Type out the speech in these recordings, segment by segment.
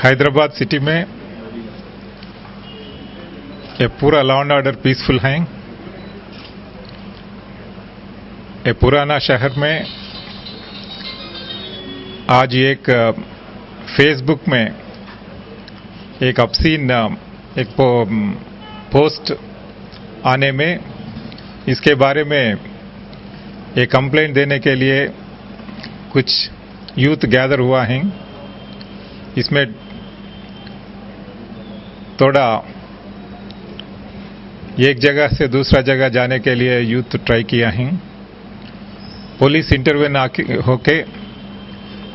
Hyderabad city में ये पूरा लॉ एंड ऑर्डर पीसफुल है। ये पुराना शहर में आज एक फेसबुक में एक ऑब्सीन एक पोस्ट आने में इसके बारे में एक कंप्लेंट देने के लिए कुछ यूथ गैदर हुआ है। इसमें थोड़ा एक जगह से दूसरा जगह जाने के लिए यूथ ट्राई किया है। पुलिस इंटरवेन होके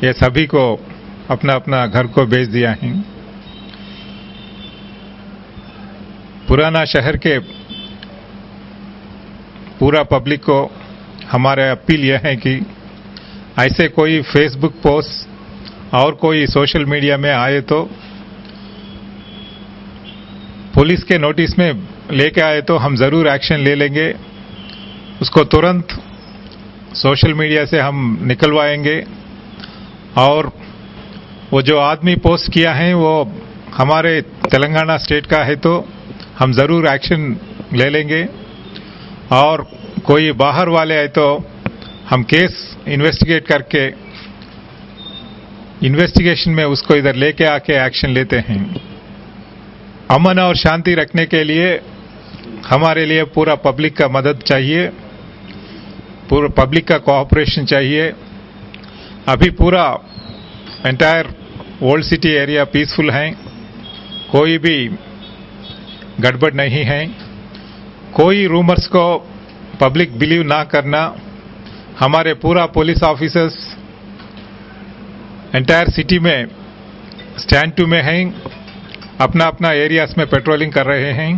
ये सभी को अपना अपना घर को भेज दिया है। पुराना शहर के पूरा पब्लिक को हमारा अपील यह है कि ऐसे कोई फेसबुक पोस्ट और कोई सोशल मीडिया में आए तो पुलिस के नोटिस में लेके आए तो हम जरूर एक्शन ले लेंगे। उसको तुरंत सोशल मीडिया से हम निकलवाएंगे और वो जो आदमी पोस्ट किया है वो हमारे तेलंगाना स्टेट का है तो हम जरूर एक्शन ले लेंगे। और कोई बाहर वाले आए तो हम केस इन्वेस्टिगेट करके इन्वेस्टिगेशन में उसको इधर लेके आके एक्शन लेते हैं। अमन और शांति रखने के लिए हमारे लिए पूरा पब्लिक का मदद चाहिए, पूरा पब्लिक का कोऑपरेशन चाहिए। अभी पूरा entire old city area peaceful है, कोई भी गड़बड़ नहीं है। कोई रूमर्स को पब्लिक बिलीव ना करना। हमारे पूरा पुलिस ऑफिसर्स एंटायर सिटी में स्टैंड टू में हैं, अपना अपना एरियाज में पेट्रोलिंग कर रहे हैं।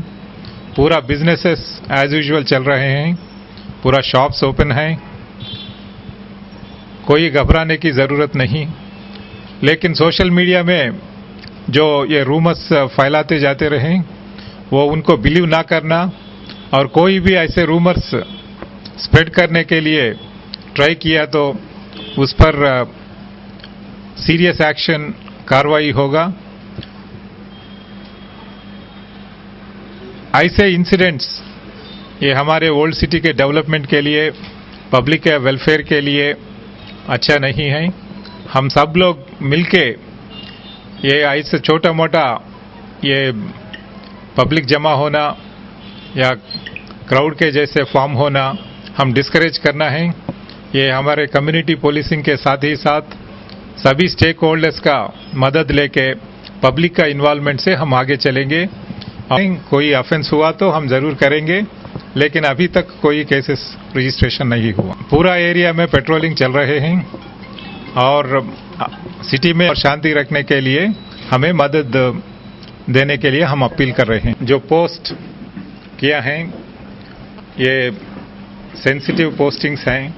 पूरा बिजनेसेस एज यूजुअल चल रहे हैं, पूरा शॉप्स ओपन हैं, कोई घबराने की ज़रूरत नहीं। लेकिन सोशल मीडिया में जो ये रूमर्स फैलाते जाते रहे वो उनको बिलीव ना करना और कोई भी ऐसे रूमर्स स्प्रेड करने के लिए ट्राई किया तो उस पर सीरियस एक्शन कार्रवाई होगा। ऐसे इंसिडेंट्स ये हमारे ओल्ड सिटी के डेवलपमेंट के लिए, पब्लिक के वेलफेयर के लिए अच्छा नहीं है। हम सब लोग मिलके ये ऐसे छोटा मोटा ये पब्लिक जमा होना या क्राउड के जैसे फॉर्म होना हम डिस्करेज करना है। ये हमारे कम्युनिटी पुलिसिंग के साथ ही साथ सभी स्टेक होल्डर्स का मदद लेके पब्लिक का इन्वॉल्वमेंट से हम आगे चलेंगे। कोई ऑफेंस हुआ तो हम जरूर करेंगे, लेकिन अभी तक कोई केसेस रजिस्ट्रेशन नहीं हुआ। पूरा एरिया में पेट्रोलिंग चल रहे हैं और सिटी में शांति रखने के लिए हमें मदद देने के लिए हम अपील कर रहे हैं। जो पोस्ट किया है ये सेंसिटिव पोस्टिंग्स हैं,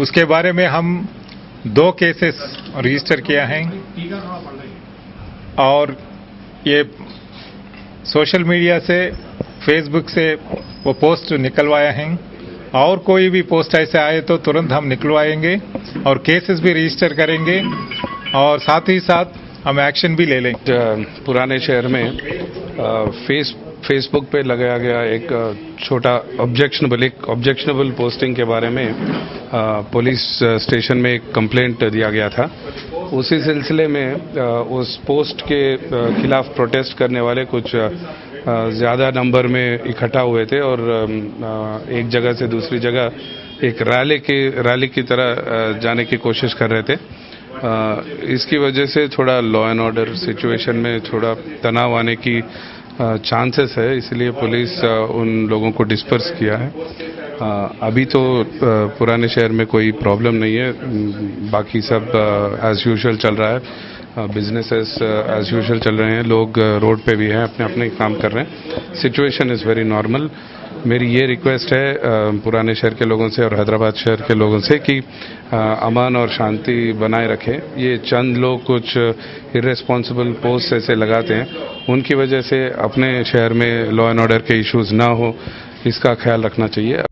उसके बारे में हम 2 केसेस रजिस्टर किया है और ये सोशल मीडिया से फेसबुक से वो पोस्ट निकलवाया है और कोई भी पोस्ट ऐसे आए तो तुरंत हम निकलवाएंगे और केसेस भी रजिस्टर करेंगे और साथ ही साथ हम एक्शन भी ले लेंगे। पुराने शहर में फेसबुक पे लगाया गया एक छोटा ऑब्जेक्शनेबल पोस्टिंग के बारे में पुलिस स्टेशन में एक कंप्लेंट दिया गया था। उसी सिलसिले में उस पोस्ट के खिलाफ प्रोटेस्ट करने वाले कुछ ज़्यादा नंबर में इकट्ठा हुए थे और एक जगह से दूसरी जगह एक रैली की तरह जाने की कोशिश कर रहे थे। इसकी वजह से थोड़ा लॉ एंड ऑर्डर सिचुएशन में थोड़ा तनाव आने की चांसेस है, इसलिए पुलिस उन लोगों को डिस्पर्स किया है। अभी तो पुराने शहर में कोई प्रॉब्लम नहीं है, बाकी सब एज यूजुअल चल रहा है, बिजनेसेस एज यूजुअल चल रहे हैं, लोग रोड पे भी हैं, अपने अपने काम कर रहे हैं। Situation is very normal. मेरी ये रिक्वेस्ट है पुराने शहर के लोगों से और हैदराबाद शहर के लोगों से कि अमन और शांति बनाए रखें। ये चंद लोग कुछ इर्रेस्पॉन्सिबल पोस्ट ऐसे लगाते हैं, उनकी वजह से अपने शहर में लॉ एंड ऑर्डर के इश्यूज ना हो, इसका ख्याल रखना चाहिए।